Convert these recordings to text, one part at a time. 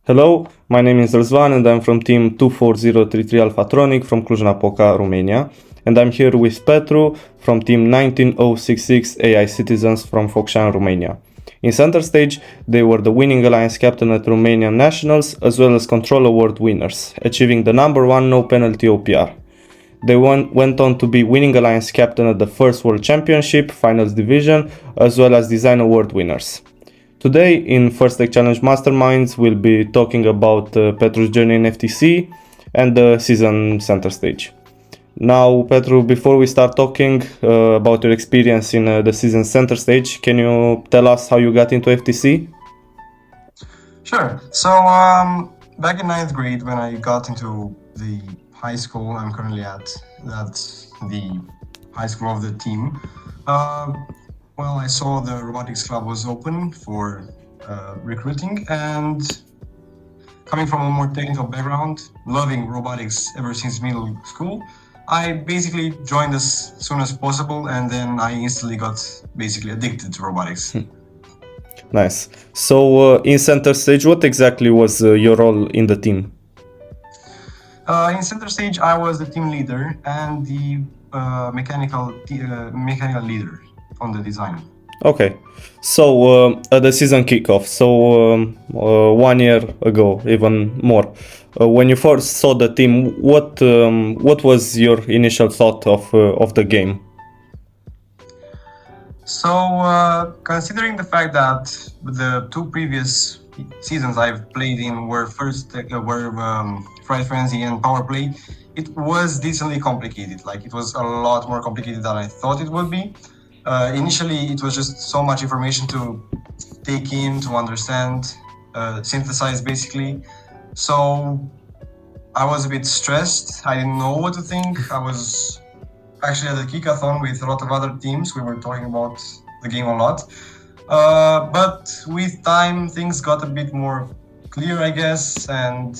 Hello, my name is Razavn and I'm from team 24033 Alphatronic from Cluj-Napoca, Romania. And I'm here with Petru from team 19066 AI Citizens from Focșani, Romania. In center stage, they were the winning alliance captain at Romanian Nationals as well as Control Award winners, achieving the number one no penalty OPR. They went on to be winning alliance captain at the first World Championship Finals Division as well as Design Award winners. Today, in First Tech Challenge Masterminds, we'll be talking about Petru's journey in FTC and the season center stage. Now, Petru, before we start talking about your experience in the season center stage, can you tell us how you got into FTC? Sure. So, back in 9th grade, when I got into the high school I'm currently at, that's the high school of the team, well, I saw the robotics club was open for recruiting, and coming from a more technical background, loving robotics ever since middle school, I basically joined as soon as possible, and then I instantly got basically addicted to robotics. Nice. So in center stage, what exactly was your role in the team? In center stage, I was the team leader and the mechanical leader on the design. Okay, so at the season kickoff, so 1 year ago, even more, when you first saw the team, what was your initial thought of the game? So, considering the fact that the two previous seasons I've played in were Fright Frenzy and Power Play, it was decently complicated. Like, it was a lot more complicated than I thought it would be. Initially, it was just so much information to take in, to understand, synthesize basically. So I was a bit stressed. I didn't know what to think. I was actually at a kickathon with a lot of other teams. We were talking about the game a lot. But with time, things got a bit more clear, I guess. And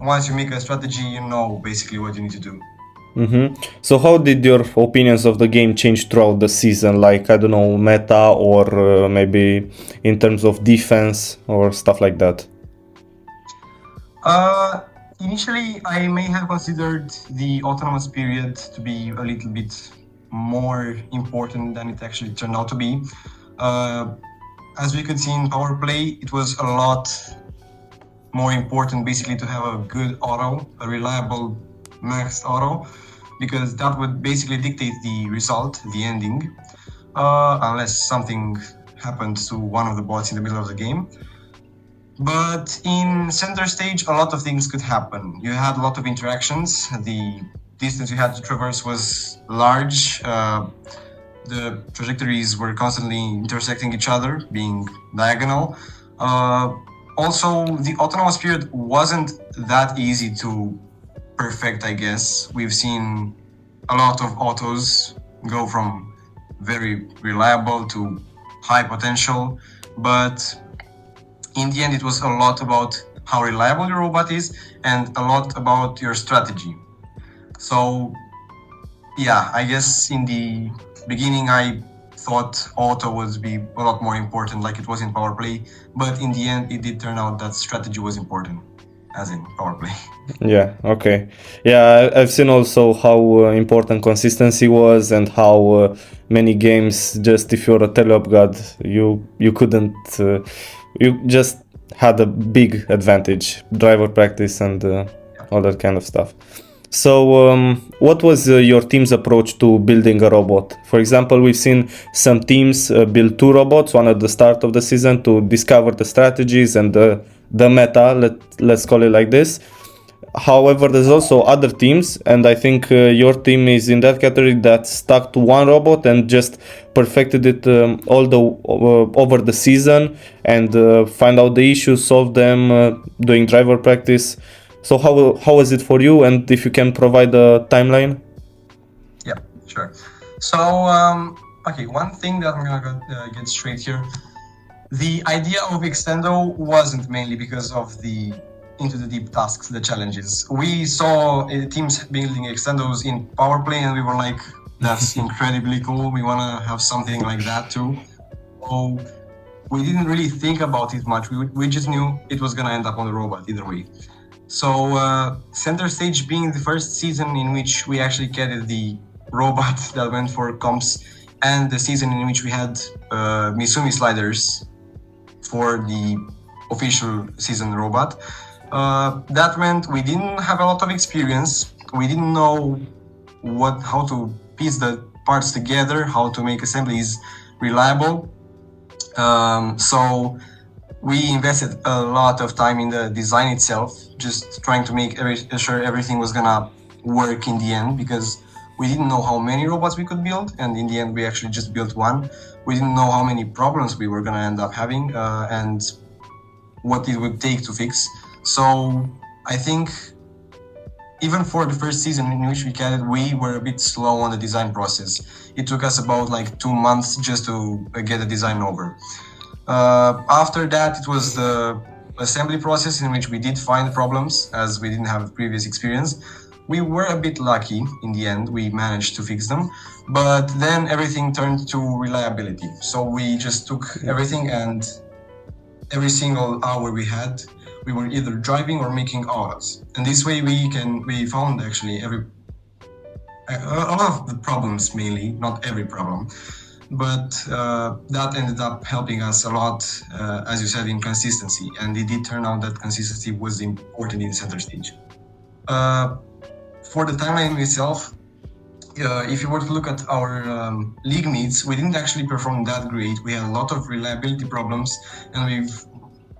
once you make a strategy, you know basically what you need to do. Mm-hmm. So how did your opinions of the game change throughout the season? Like, I don't know, meta or maybe in terms of defense or stuff like that? Initially, I may have considered the autonomous period to be a little bit more important than it actually turned out to be. As we could see in Power Play, it was a lot more important basically to have a good auto, a reliable maxed auto, because that would basically dictate the result, the ending, unless something happened to one of the bots in the middle of the game. But in center stage, a lot of things could happen. You had a lot of interactions. The distance you had to traverse was large. The trajectories were constantly intersecting each other, being diagonal. Also, the autonomous period wasn't that easy to perfect, I guess. We've seen a lot of autos go from very reliable to high potential, but in the end it was a lot about how reliable your robot is and a lot about your strategy. So yeah, I guess in the beginning I thought auto would be a lot more important like it was in Power Play, but in the end it did turn out that strategy was important, as in Power Play. Yeah, okay. Yeah, I've seen also how important consistency was and how many games, just if you're a teleop god, you couldn't, you just had a big advantage, driver practice and all that kind of stuff. So what was your team's approach to building a robot? For example, we've seen some teams build two robots, one at the start of the season to discover the strategies and the meta, let's call it like this. However, there's also other teams, and I think your team is in that category that stuck to one robot and just perfected it over the season and find out the issues, solve them, doing driver practice. So how was it for you, and if you can provide a timeline? Yeah, sure. So, okay, one thing that I'm gonna get straight here. The idea of Extendo wasn't mainly because of the into the deep tasks, the challenges. We saw teams building Extendos in Power Play and we were like, that's incredibly cool. We want to have something like that too. So we didn't really think about it much. We just knew it was gonna end up on the robot either way. So Center Stage being the first season in which we actually carried the robot that went for comps, and the season in which we had Misumi sliders for the official season robot. That meant we didn't have a lot of experience. We didn't know how to piece the parts together, how to make assemblies reliable. So we invested a lot of time in the design itself, just trying to make sure everything was gonna work in the end, because we didn't know how many robots we could build, and in the end we actually just built one. We didn't know how many problems we were gonna end up having and what it would take to fix. So I think even for the first season in which we carried, we were a bit slow on the design process. It took us about like 2 months just to get the design over. After that, it was the assembly process in which we did find problems, as we didn't have previous experience. We were a bit lucky in the end, we managed to fix them, but then everything turned to reliability. So we just took everything, and every single hour we had, we were either driving or making autos. And this way we found actually a lot of the problems, mainly, not every problem, but that ended up helping us a lot, as you said, in consistency. And it did turn out that consistency was important in Center Stage. For the timeline itself, if you were to look at our league meets, we didn't actually perform that great. We had a lot of reliability problems, and we've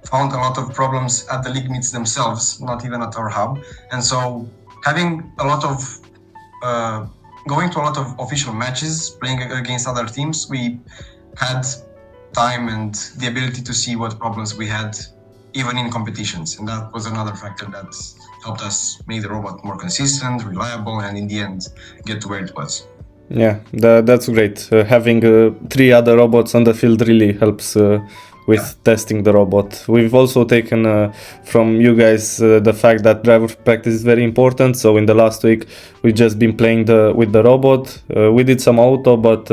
found a lot of problems at the league meets themselves, not even at our hub. And so having a lot of going to a lot of official matches, playing against other teams, we had time and the ability to see what problems we had even in competitions, and that was another factor that helped us make the robot more consistent, reliable, and in the end get to where it was. Yeah, that's great. Having 3 other robots on the field really helps with testing the robot. We've also taken from you guys the fact that driver practice is very important. So in the last week, we've just been playing with the robot. We did some auto, but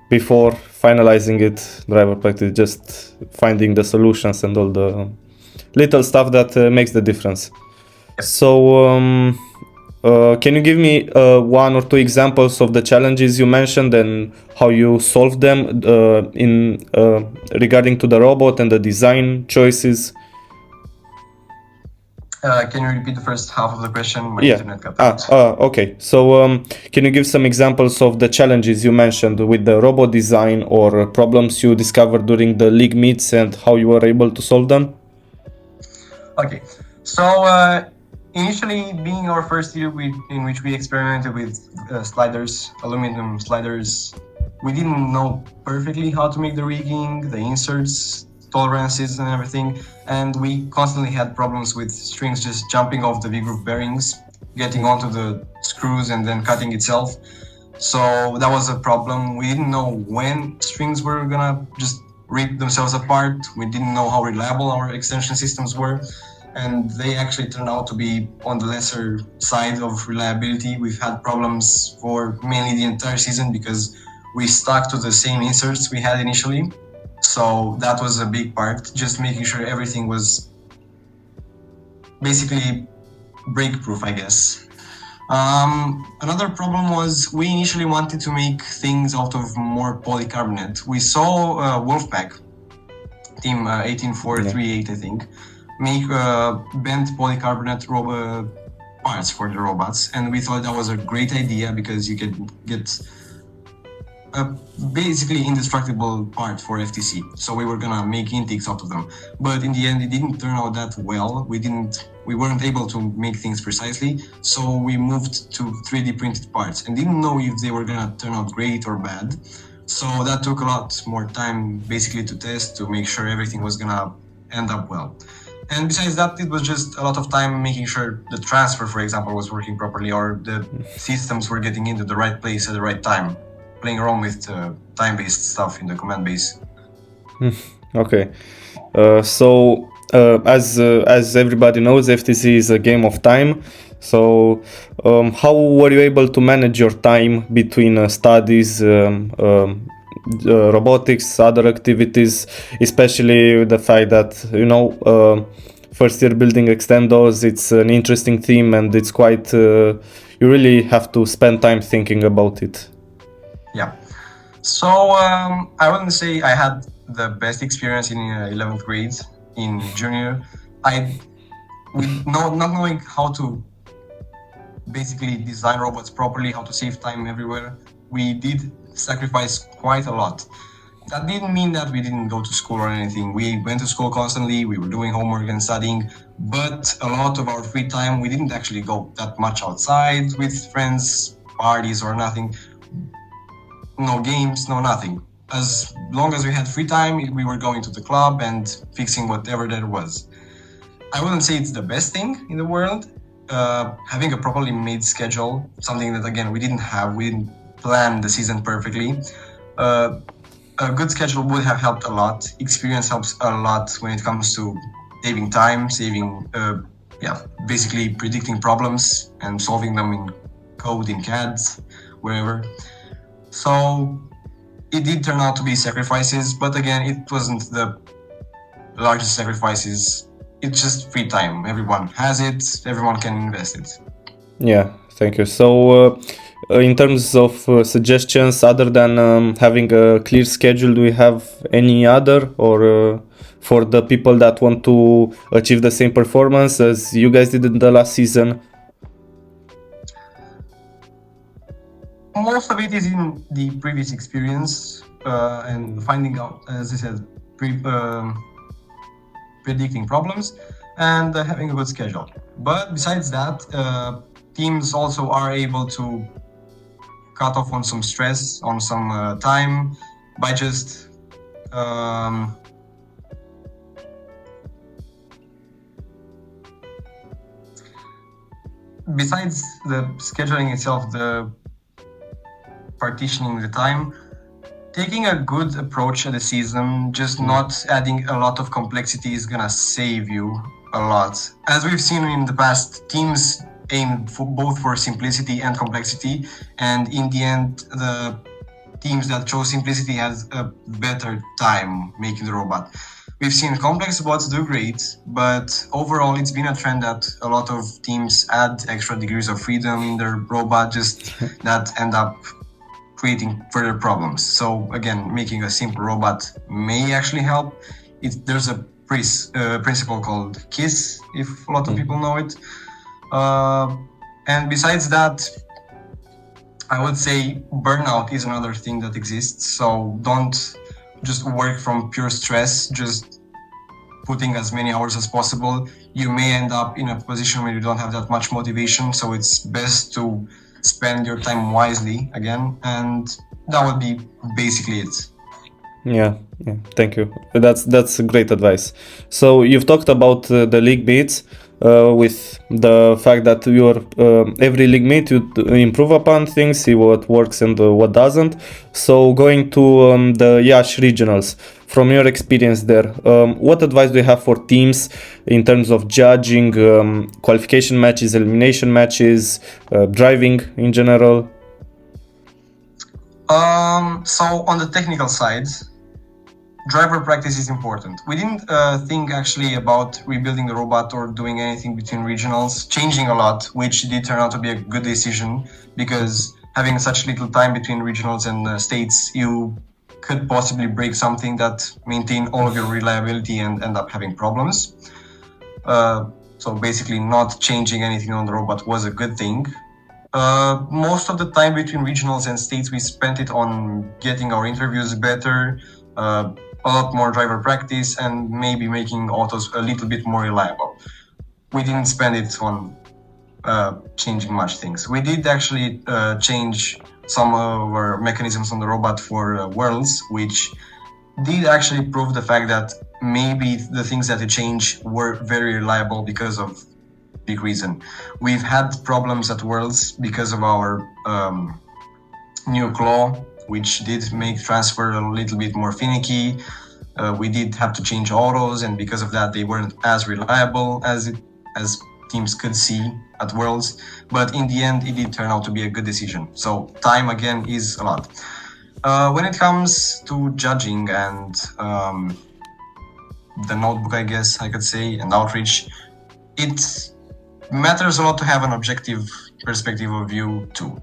before finalizing it, driver practice, just finding the solutions and all the little stuff that makes the difference. So can you give me 1 or 2 examples of the challenges you mentioned and how you solved them in regarding to the robot and the design choices? Can you repeat the first half of the question? My internet cut out. Okay. So can you give some examples of the challenges you mentioned with the robot design or problems you discovered during the league meets and how you were able to solve them? Okay. So initially, being our first year in which we experimented with sliders, aluminum sliders, we didn't know perfectly how to make the rigging, the inserts, tolerances and everything, and we constantly had problems with strings just jumping off the V-groove bearings, getting onto the screws and then cutting itself. So that was a problem. We didn't know when strings were gonna just rip themselves apart. We didn't know how reliable our extension systems were, and they actually turned out to be on the lesser side of reliability. We've had problems for mainly the entire season because we stuck to the same inserts we had initially. So that was a big part, just making sure everything was basically break-proof, I guess. Another problem was we initially wanted to make things out of more polycarbonate. We saw Wolfpack, team 18438, I think, make bent polycarbonate parts for the robots, and we thought that was a great idea because you can get a basically indestructible part for FTC. So we were gonna make intakes out of them, but in the end it didn't turn out that well. We weren't able to make things precisely, so we moved to 3D printed parts and didn't know if they were gonna turn out great or bad. So that took a lot more time basically to test, to make sure everything was gonna end up well. And besides that, it was just a lot of time making sure the transfer, for example, was working properly, or the systems were getting into the right place at the right time, playing around with time-based stuff in the command base. Okay. So as everybody knows, FTC is a game of time. So how were you able to manage your time between studies, robotics, other activities, especially the fact that, first year building extendos, it's an interesting theme and it's quite, you really have to spend time thinking about it. Yeah. So I wouldn't say I had the best experience in 11th grade. In junior, not knowing how to basically design robots properly, how to save time everywhere, we did sacrifice quite a lot. That didn't mean that we didn't go to school or anything. We went to school constantly, we were doing homework and studying, but a lot of our free time, we didn't actually go that much outside with friends, parties or nothing. No games, no nothing. As long as we had free time, we were going to the club and fixing whatever there was. I wouldn't say it's the best thing in the world. Having a properly made schedule, something that again we didn't have, we didn't plan the season perfectly. A good schedule would have helped a lot. Experience helps a lot when it comes to saving time, basically predicting problems and solving them in code, in CAD, wherever. So it did turn out to be sacrifices, but again, it wasn't the largest sacrifices. It's just free time. Everyone has it, everyone can invest it. Yeah, thank you. So, in terms of suggestions, other than having a clear schedule, do we have any other, or for the people that want to achieve the same performance as you guys did in the last season? Most of it is in the previous experience and finding out, as I said, predicting problems and having a good schedule. But besides that, teams also are able to cut off on some stress, on some time by just besides the scheduling itself, the partitioning the time, taking a good approach at the season, just not adding a lot of complexity is gonna save you a lot. As we've seen in the past, teams aim both for simplicity and complexity, and in the end, the teams that chose simplicity has a better time making the robot. We've seen complex bots do great, but overall it's been a trend that a lot of teams add extra degrees of freedom in their robot, just that end up creating further problems. So again, making a simple robot may actually help. There's a principle called KISS, if a lot of people know it. And besides that, I would say burnout is another thing that exists. So don't just work from pure stress, just putting as many hours as possible. You may end up in a position where you don't have that much motivation. So it's best to spend your time wisely again, and that would be basically it. Yeah, thank you. That's great advice. So you've talked about the league meets, with the fact that your every league meet you improve upon things, see what works and what doesn't. So going to the Yash regionals, from your experience there, what advice do you have for teams in terms of judging qualification matches, elimination matches, driving in general? So on the technical side, driver practice is important. We didn't think actually about rebuilding the robot or doing anything between regionals, changing a lot, which did turn out to be a good decision, because having such little time between regionals and states, you could possibly break something that maintain all of your reliability and end up having problems. So basically not changing anything on the robot was a good thing. Most of the time between regionals and states, we spent it on getting our interviews better, a lot more driver practice, and maybe making autos a little bit more reliable. We didn't spend it on changing much things. We did actually change some of our mechanisms on the robot for Worlds, which did actually prove the fact that maybe the things that they changed were very reliable because of big reason. We've had problems at Worlds because of our new claw, which did make transfer a little bit more finicky. We did have to change autos, and because of that, they weren't as reliable as teams could see at Worlds. But in the end, it did turn out to be a good decision. So time again is a lot. When it comes to judging and the notebook, I guess I could say, and outreach, it matters a lot to have an objective perspective of view too.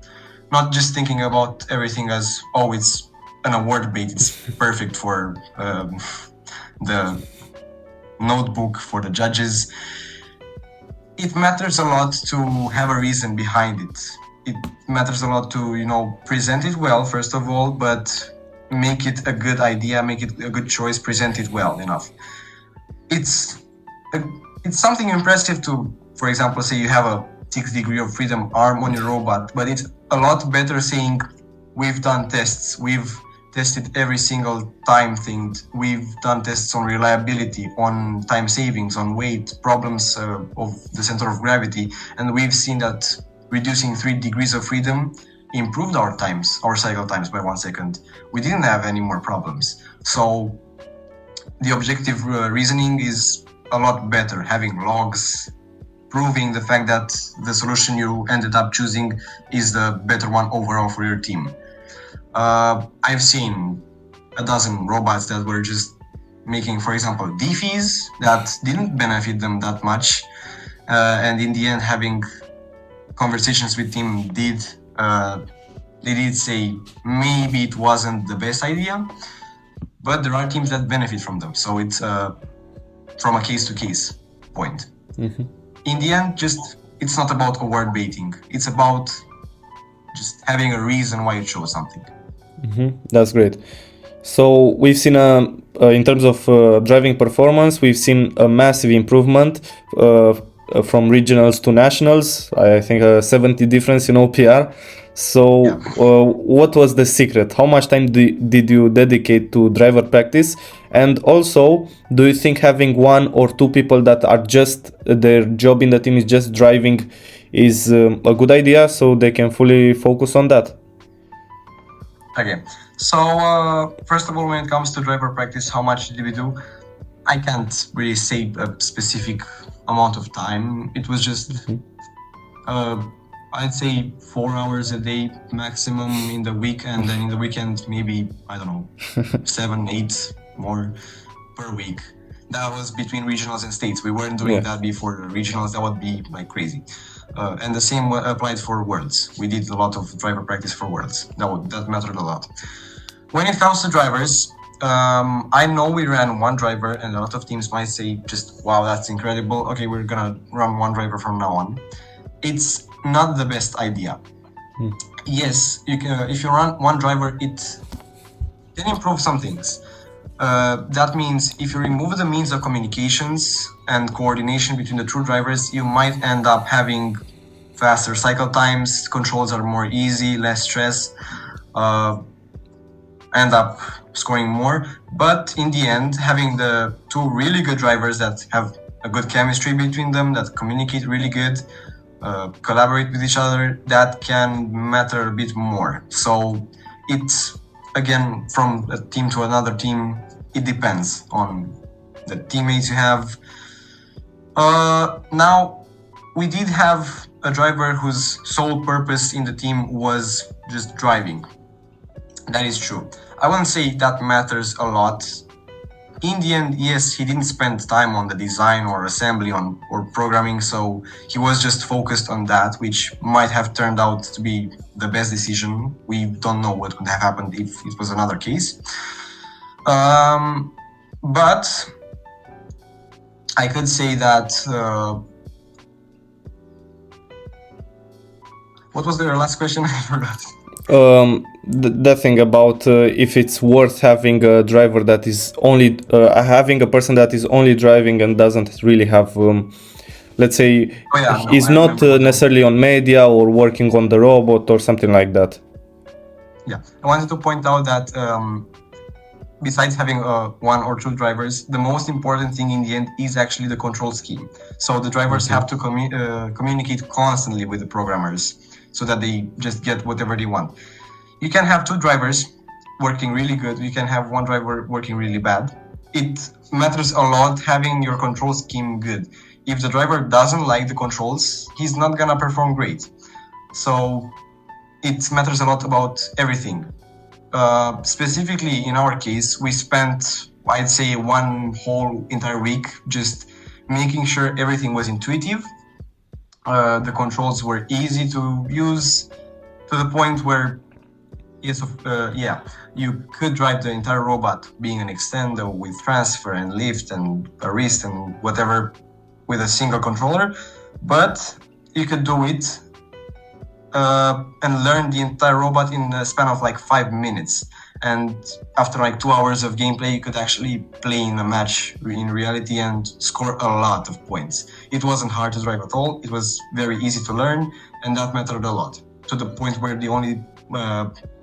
Not just thinking about everything as, oh, it's an award bait, it's perfect for the notebook, for the judges. It matters a lot to have a reason behind it. It matters a lot to, present it well, first of all, but make it a good idea, make it a good choice, present it well enough. It's something impressive to, for example, say you have a 6 degree of freedom arm on your robot, but it's a lot better saying we've done tests, we've tested every single time thing, we've done tests on reliability, on time savings, on weight, problems of the center of gravity, and we've seen that reducing 3 degrees of freedom improved our cycle times by 1 second. We didn't have any more problems. So the objective reasoning is a lot better, having logs proving the fact that the solution you ended up choosing is the better one overall for your team. I've seen a dozen robots that were just making, for example, defees that didn't benefit them that much, and in the end, having conversations with team they did say maybe it wasn't the best idea, but there are teams that benefit from them. So it's from a case-to-case point. Mm-hmm. In the end, it's not about award baiting. It's about just having a reason why you chose something. Mm-hmm. That's great. So we've seen, in terms of driving performance, we've seen a massive improvement from regionals to nationals. I think a 70 difference in OPR. So Yeah. what was the secret? How much time did you dedicate to driver practice? And also, do you think having 1 or 2 people that are just, their job in the team is just driving is a good idea so they can fully focus on that? Okay, so first of all, when it comes to driver practice, how much did we do? I can't really say a specific amount of time. It was just, I'd say 4 hours a day maximum in the week, and then in the weekend, maybe, I don't know, 7, 8 more per week. That was between regionals and states. We weren't doing that before regionals. That would be like crazy. And the same applied for Worlds. We did a lot of driver practice for Worlds. That mattered a lot. When it comes to drivers, I know we ran 1 driver, and a lot of teams might say just, wow, that's incredible. Okay, we're gonna run 1 driver from now on. It's not the best idea. Yes, you can, if you run 1 driver, it can improve some things. That means if you remove the means of communications and coordination between the 2 drivers, you might end up having faster cycle times, controls are more easy, less stress, end up scoring more. But in the end, having the 2 really good drivers that have a good chemistry between them, that communicate really good, collaborate with each other, that can matter a bit more. So it's, again, from a team to another team, it depends on the teammates you have. Now, we did have a driver whose sole purpose in the team was just driving. That is true. I wouldn't say that matters a lot. In the end, yes, he didn't spend time on the design or assembly or programming, so he was just focused on that, which might have turned out to be the best decision. We don't know what would have happened if it was another case. But I could say that... what was their last question? I forgot. The thing about if it's worth having a driver that is only having a person that is only driving and doesn't really have, let's say, is not necessarily on media or working on the robot or something like that. Yeah, I wanted to point out that besides having 1 or 2 drivers, the most important thing in the end is actually the control scheme. So the drivers have to communicate constantly with the programmers, so that they just get whatever they want. You can have 2 drivers working really good, you can have 1 driver working really bad. It matters a lot having your control scheme good. If the driver doesn't like the controls, he's not gonna perform great. So it matters a lot about everything. Specifically in our case, we spent, I'd say, one whole entire week just making sure everything was intuitive. The controls were easy to use, to the point where you could drive the entire robot being an extender with transfer and lift and a wrist and whatever with a single controller, but you could do it and learn the entire robot in a span of like 5 minutes. And after like 2 hours of gameplay, you could actually play in a match in reality and score a lot of points. It wasn't hard to drive at all. It was very easy to learn, and that mattered a lot, to the point where the only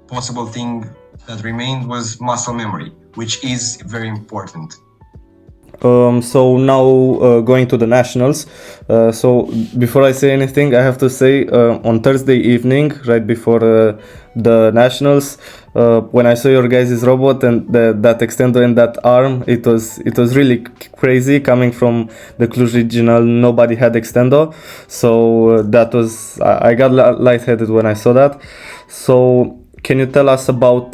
possible thing that remained was muscle memory, which is very important. So now going to the nationals. So before I say anything, I have to say on Thursday evening, right before the nationals, when I saw your guys' robot and that extender and that arm, it was really crazy. Coming from the Cluj regional, nobody had extender, so that was I got lightheaded when I saw that. So can you tell us about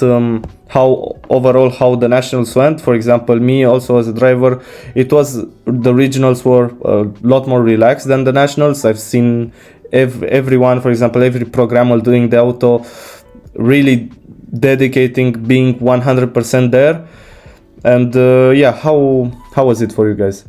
how the nationals went? For example, me also as a driver, the regionals were a lot more relaxed than the nationals. I've seen everyone, for example, every programmer doing the auto, really dedicating, being 100% there. And how was it for you guys?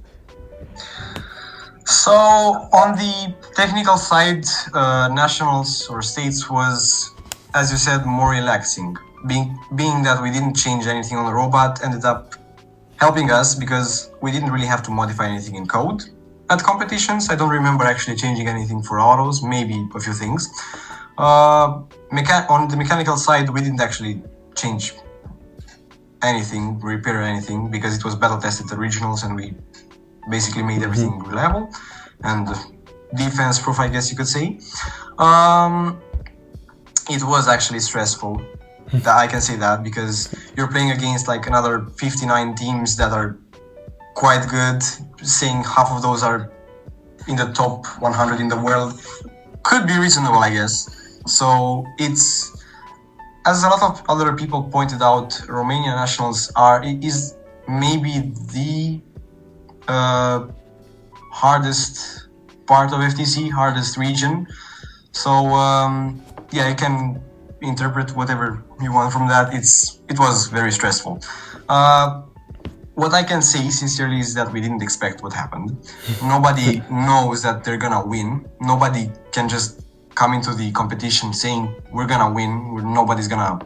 So on the technical side, nationals or states was, as you said, more relaxing. Being that we didn't change anything on the robot ended up helping us because we didn't really have to modify anything in code. At competitions, I don't remember actually changing anything for autos, maybe a few things. On the mechanical side, we didn't actually change anything, repair anything, because it was battle tested at regionals and we basically made everything reliable and defense proof, I guess you could say. It was actually stressful. I can say that because you're playing against like another 59 teams that are quite good, saying half of those are in the top 100 in the world. Could be reasonable, I guess. So it's, as a lot of other people pointed out, Romania nationals is maybe the hardest part of FTC, hardest region. So you can interpret whatever you want from that. It was very stressful. What I can say sincerely is that we didn't expect what happened. Nobody knows that they're gonna win. Nobody can just come into the competition saying we're gonna win. Nobody's gonna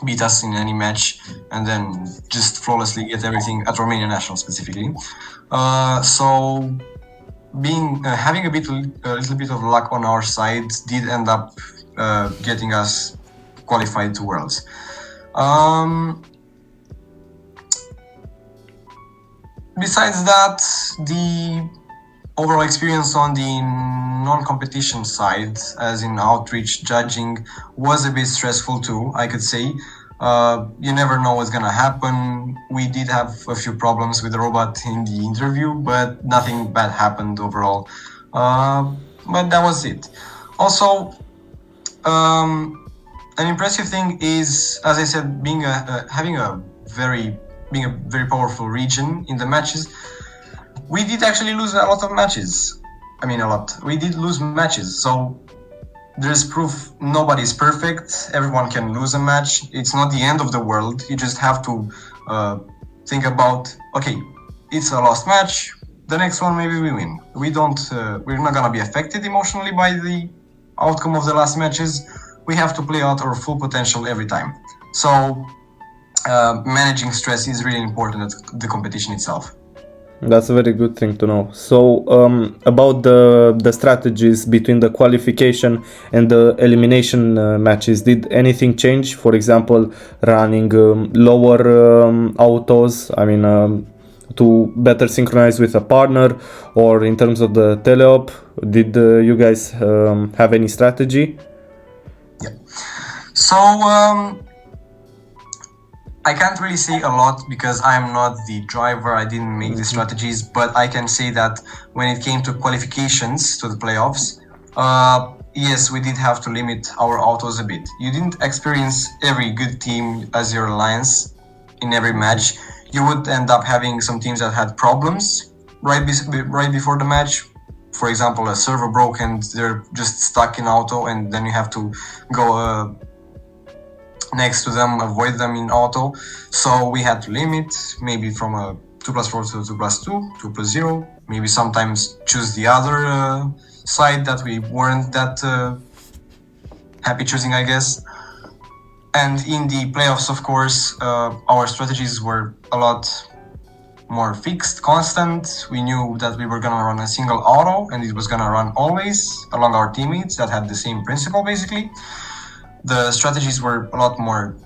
beat us in any match and then just flawlessly get everything at Romania National specifically. So having a little bit of luck on our side did end up getting us qualified to Worlds. Besides that, the overall experience on the non-competition side, as in outreach judging, was a bit stressful too, I could say. You never know what's gonna happen. We did have a few problems with the robot in the interview, but nothing bad happened overall. But that was it. Also, an impressive thing is, as I said, having a very powerful region in the matches. We did actually lose a lot of matches. I mean, a lot. We did lose matches, so there's proof nobody's perfect. Everyone can lose a match. It's not the end of the world. You just have to think about, okay, it's a lost match. The next one, maybe we win. We're not gonna be affected emotionally by the outcome of the last matches. We have to play out our full potential every time. So managing stress is really important at the competition itself. That's a very good thing to know. So about the strategies between the qualification and the elimination matches, did anything change? For example, running lower autos, I mean, to better synchronize with a partner, or in terms of the teleop, did you guys have any strategy? Yeah. So I can't really say a lot because I'm not the driver. I didn't make the strategies, but I can say that when it came to qualifications to the playoffs, yes, we did have to limit our autos a bit. You didn't experience every good team as your alliance in every match. You would end up having some teams that had problems right before the match. For example, a server broke and they're just stuck in auto, and then you have to go next to them, avoid them in auto. So we had to limit, maybe from a 2+4 to 2+2, 2+0. Maybe sometimes choose the other side that we weren't that happy choosing, I guess. And in the playoffs, of course, our strategies were a lot more fixed, constant. We knew that we were gonna run a single auto, and it was gonna run always along our teammates that had the same principle, basically. The strategies were a lot more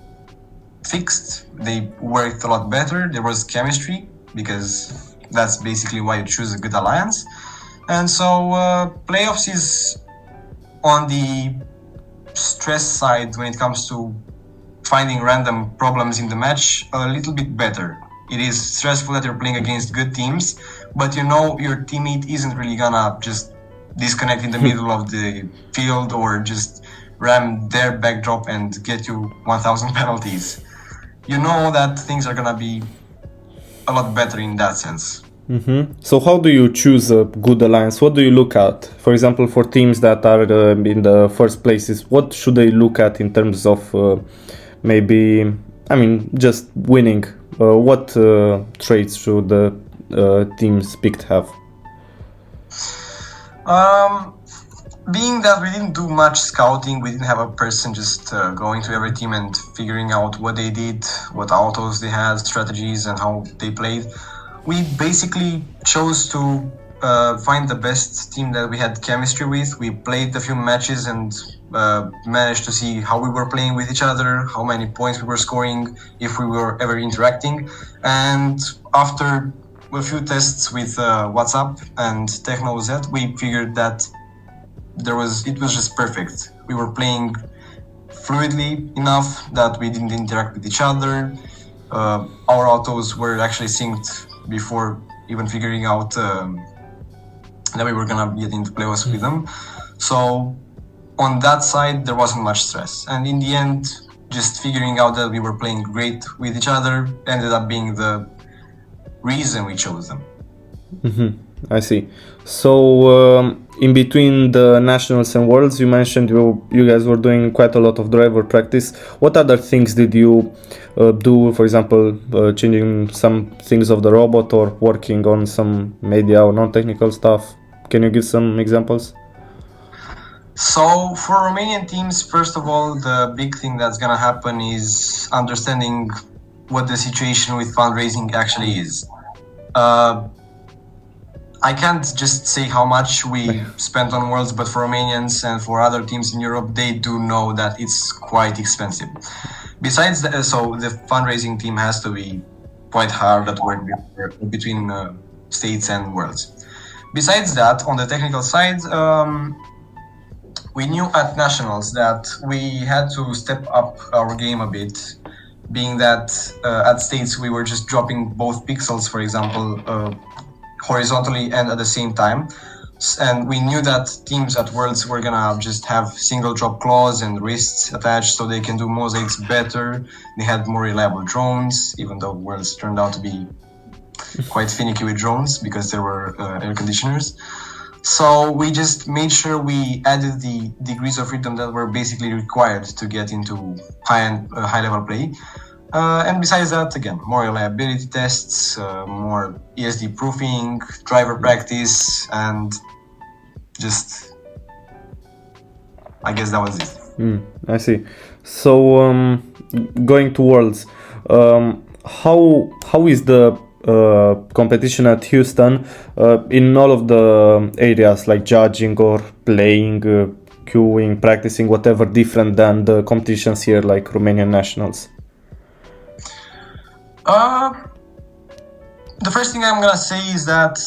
fixed. They worked a lot better. There was chemistry, because that's basically why you choose a good alliance. And so playoffs is on the stress side when it comes to finding random problems in the match a little bit better. It is stressful that you're playing against good teams, but you know your teammate isn't really gonna just disconnect in the middle of the field or just ram their backdrop and get you 1,000 penalties. You know that things are gonna be a lot better in that sense. So how do you choose a good alliance? What do you look at? For example, for teams that are in the first places, what should they look at in terms of just winning? What traits should the teams picked have? Being that we didn't do much scouting, we didn't have a person just going to every team and figuring out what they did, what autos they had, strategies, and how they played. We basically chose to find the best team that we had chemistry with. We played a few matches and managed to see how we were playing with each other, how many points we were scoring, if we were ever interacting. And after a few tests with WhatsApp and TechnoZ, we figured that it was just perfect. We were playing fluidly enough that we didn't interact with each other. Our autos were actually synced before even figuring out that we were gonna get into playoffs with them. So on that side, there wasn't much stress. And in the end, just figuring out that we were playing great with each other ended up being the reason we chose them. I see. So in between the nationals and worlds, you mentioned you guys were doing quite a lot of driver practice. What other things did you do? For example, changing some things of the robot or working on some media or non-technical stuff. Can you give some examples? So for Romanian teams, first of all, the big thing that's gonna happen is understanding what the situation with fundraising actually is. I can't just say how much we spent on Worlds, but for Romanians and for other teams in Europe, they do know that it's quite expensive. Besides that, so the fundraising team has to be quite hard at work between states and Worlds. Besides that, on the technical side, we knew at nationals that we had to step up our game a bit, being that at states we were just dropping both pixels, for example, horizontally and at the same time. And we knew that teams at Worlds were gonna just have single drop claws and wrists attached so they can do mosaics better. They had more reliable drones, even though Worlds turned out to be quite finicky with drones because there were air conditioners. So we just made sure we added the degrees of freedom that were basically required to get into high-level play. And besides that, again, more reliability tests, more ESD proofing, driver practice, and just, I guess that was it. I see. So going to Worlds, how is the competition at Houston in all of the areas like judging or playing, queuing, practicing, whatever, different than the competitions here like Romanian nationals? The first thing I'm gonna say is that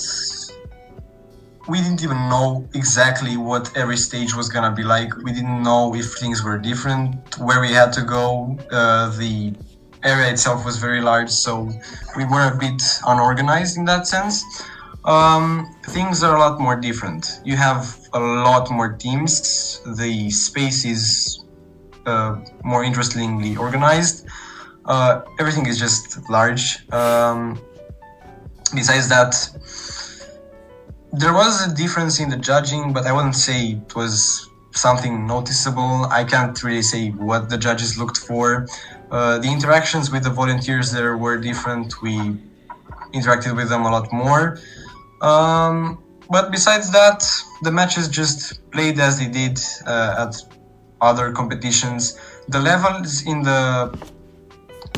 we didn't even know exactly what every stage was gonna be like. We didn't know if things were different, where we had to go. The area itself was very large, so we were a bit unorganized in that sense. Things are a lot more different. You have a lot more teams. The space is more interestingly organized. Everything is just large. Besides that, there was a difference in the judging, but I wouldn't say it was something noticeable. I can't really say what the judges looked for. The interactions with the volunteers there were different. We interacted with them a lot more. But besides that, the matches just played as they did at other competitions. The levels in the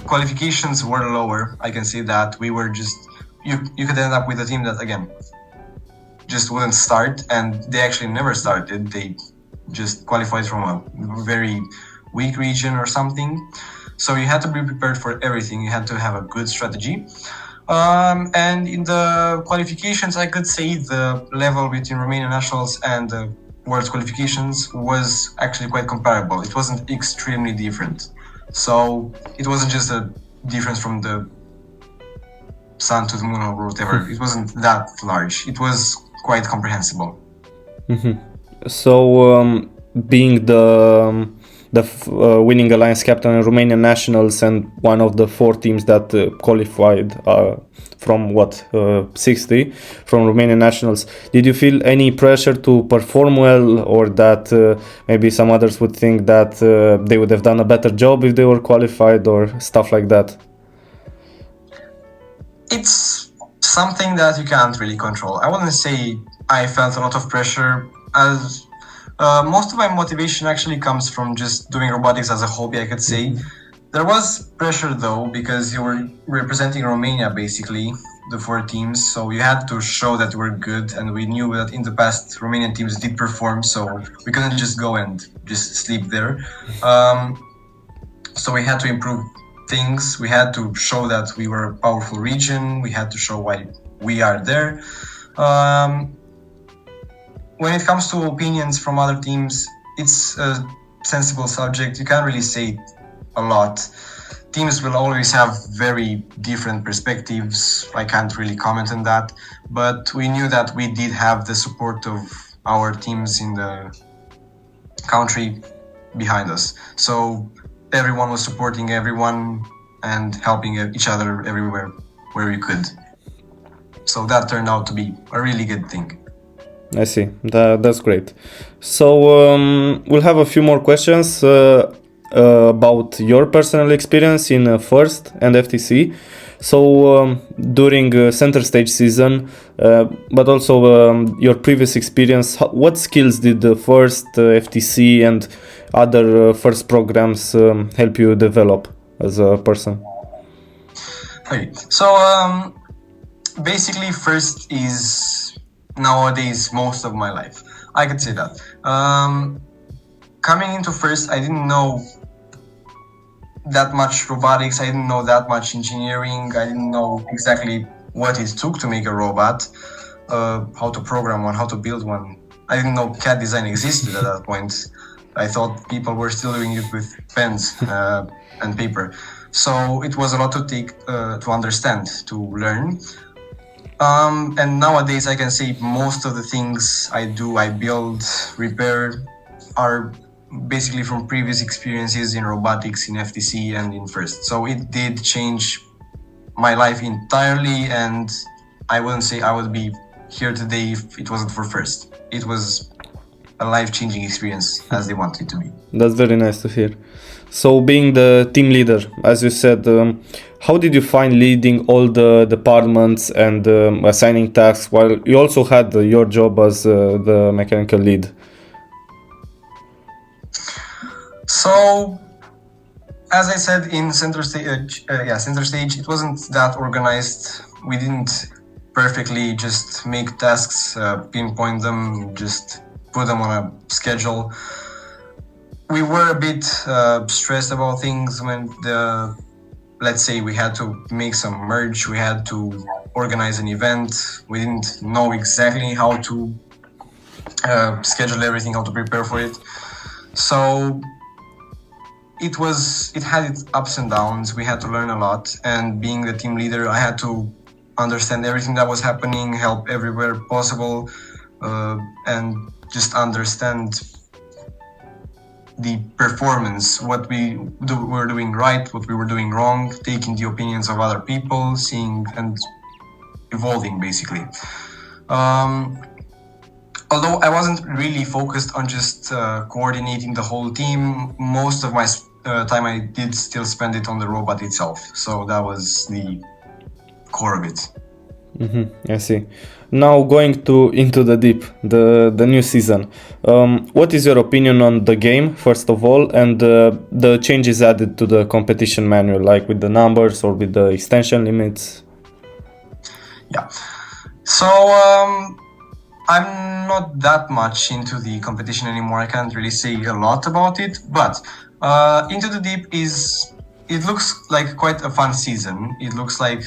qualifications were lower. I can say that we were just you could end up with a team that again just wouldn't start, and they actually never started. They just qualified from a very weak region or something. So you had to be prepared for everything. You had to have a good strategy. And in the qualifications, I could say the level between Romanian nationals and the World qualifications was actually quite comparable. It wasn't extremely different. So it wasn't just a difference from the sun to the moon or whatever. It wasn't that large. It was quite comprehensible. So, being the winning alliance captain in Romanian nationals and one of the 4 teams that qualified from 60 from Romanian nationals, did you feel any pressure to perform well, or that maybe some others would think that they would have done a better job if they were qualified or stuff like that? It's something that you can't really control. I wouldn't say I felt a lot of pressure, as most of my motivation actually comes from just doing robotics as a hobby, I could say. There was pressure though, because you were representing Romania basically, the 4 teams, so you had to show that you were good, and we knew that in the past Romanian teams did perform, so we couldn't just go and just sleep there. So we had to improve things. We had to show that we were a powerful region. We had to show why we are there. When it comes to opinions from other teams, it's a sensible subject. You can't really say a lot. Teams will always have very different perspectives. I can't really comment on that, but we knew that we did have the support of our teams in the country behind us. So everyone was supporting everyone and helping each other everywhere where we could. So that turned out to be a really good thing. I see. That's great. So we'll have a few more questions about your personal experience in FIRST and FTC. So during center stage season, but also your previous experience, what skills did the FIRST, FTC and other FIRST programs help you develop as a person? Okay, so basically FIRST is nowadays most of my life. I could say that. Coming into FIRST, I didn't know that much robotics, I didn't know that much engineering, I didn't know exactly what it took to make a robot, how to program one, how to build one. I didn't know CAD design existed at that point. I thought people were still doing it with pens and paper. So it was a lot to take, to understand, to learn. And nowadays I can say most of the things I do, I build, repair, are basically from previous experiences in robotics, in FTC and in FIRST. So it did change my life entirely, and I wouldn't say I would be here today if it wasn't for FIRST. It was a life-changing experience, as they want it to be. That's very nice to hear. So being the team leader, as you said, how did you find leading all the departments and assigning tasks while you also had your job as the mechanical lead? So, as I said, in center stage, it wasn't that organized. We didn't perfectly just make tasks, pinpoint them, just put them on a schedule. We were a bit stressed about things when let's say we had to make some merge, we had to organize an event. We didn't know exactly how to schedule everything, how to prepare for it. So it had its ups and downs. We had to learn a lot, and being the team leader, I had to understand everything that was happening, help everywhere possible, and just understand the performance, what were doing right, what we were doing wrong, taking the opinions of other people, seeing and evolving basically. Although I wasn't really focused on just coordinating the whole team, most of my time I did still spend it on the robot itself. So that was the core of it. I see. Now going into the deep, the new season. What is your opinion on the game, first of all, and the changes added to the competition manual, like with the numbers or with the extension limits? Yeah. So I'm not that much into the competition anymore. I can't really say a lot about it, but Into the Deep it looks like quite a fun season. It looks like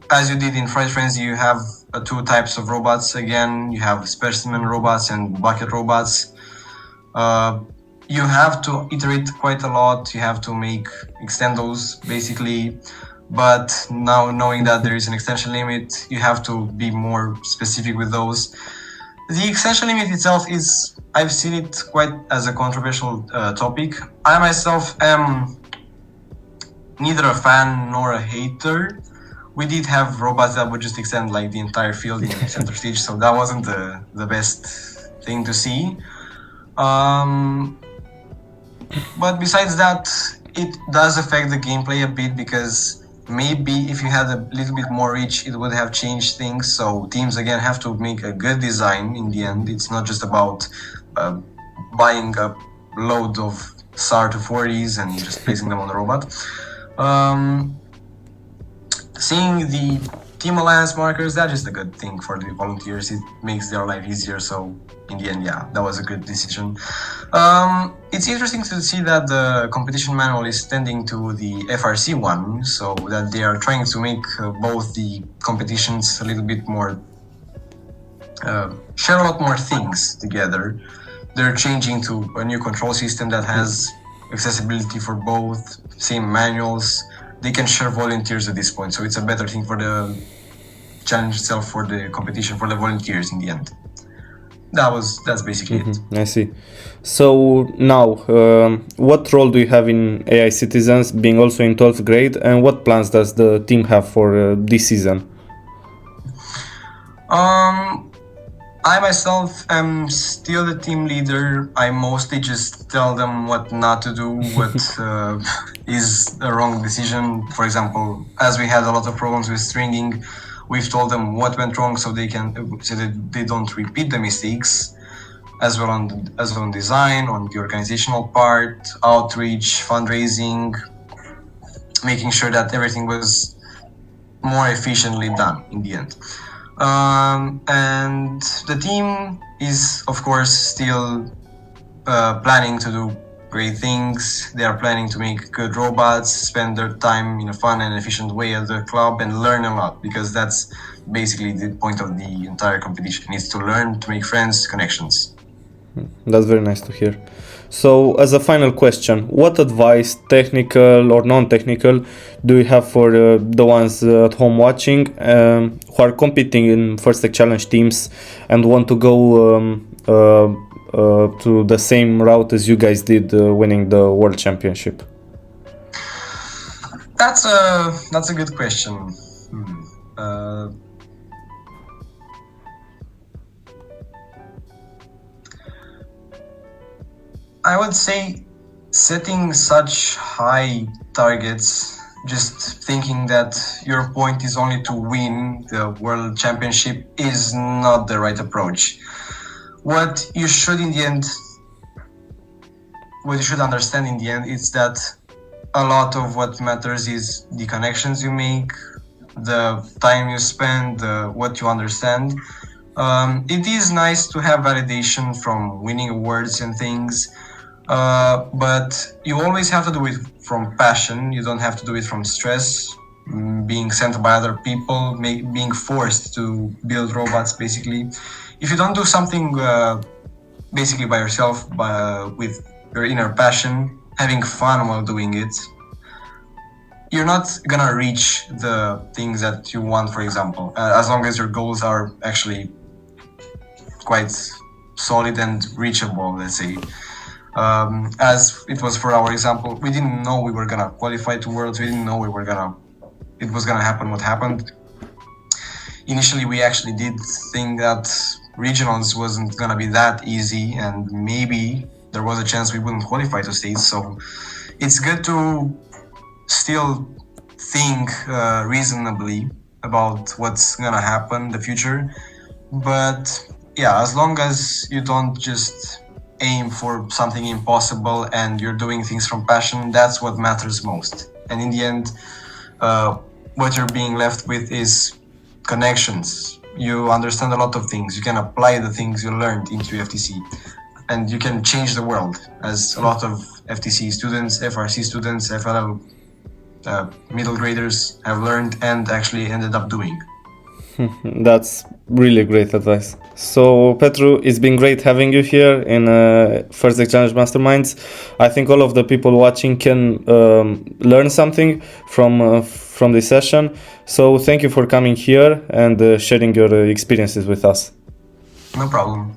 as you did in Fright Frenzy, you have two types of robots again. You have specimen robots and bucket robots. You have to iterate quite a lot. You have to extend those basically. But now knowing that there is an extension limit, you have to be more specific with those. The extension limit itself I've seen it quite as a controversial topic. I myself am neither a fan nor a hater. We did have robots that would just extend like the entire field in center stage, so that wasn't the best thing to see. But besides that, it does affect the gameplay a bit, because maybe if you had a little bit more reach, it would have changed things. So teams again have to make a good design in the end. It's not just about buying a load of SAR 240s and just placing them on the robot. Seeing the team alliance markers, that's just a good thing for the volunteers. It makes their life easier. So in the end, yeah, that was a good decision. It's interesting to see that the competition manual is tending to the FRC one, so that they are trying to make both the competitions a little bit more, share a lot more things together. They're changing to a new control system that has accessibility for both, same manuals. They can share volunteers at this point, so it's a better thing for the challenge itself, for the competition, for the volunteers in the end. That's basically it. I see. So now, what role do you have in AI Citizens, being also in 12th grade, and what plans does the team have for this season? I myself am still the team leader. I mostly just tell them what not to do, what is a wrong decision. For example, as we had a lot of problems with stringing, we've told them what went wrong so that they don't repeat the mistakes. As well on design, on the organizational part, outreach, fundraising, making sure that everything was more efficiently done in the end. And the team is, of course, still planning to do great things. They are planning to make good robots, spend their time in a fun and efficient way at the club, and learn a lot, because that's basically the point of the entire competition, is to learn, to make friends, connections. That's very nice to hear. So, as a final question, what advice, technical or non-technical, do you have for the ones at home watching who are competing in First Tech Challenge teams and want to go to the same route as you guys did, winning the World Championship? That's a good question. I would say setting such high targets, just thinking that your point is only to win the World Championship, is not the right approach. What you should understand in the end is that a lot of what matters is the connections you make, the time you spend, what you understand. It is nice to have validation from winning awards and things, but you always have to do it from passion. You don't have to do it from stress, being sent by other people, being forced to build robots, basically. If you don't do something basically by yourself, with your inner passion, having fun while doing it, you're not gonna reach the things that you want, for example, as long as your goals are actually quite solid and reachable, let's say. As it was for our example, we didn't know we were gonna qualify to Worlds. We didn't know it was gonna happen what happened. Initially, we actually did think that regionals wasn't gonna be that easy, and maybe there was a chance we wouldn't qualify to states. So it's good to still think reasonably about what's gonna happen in the future. But yeah, as long as you don't just aim for something impossible and you're doing things from passion, that's what matters most. And in the end, what you're being left with is connections. You understand a lot of things. You can apply the things you learned into FTC, and you can change the world, as a lot of FTC students, FRC students, FLL middle graders have learned and actually ended up doing. That's really great advice. So, Petru, it's been great having you here in First Exchange Masterminds. I think all of the people watching can learn something from this session. So, thank you for coming here and sharing your experiences with us. No problem.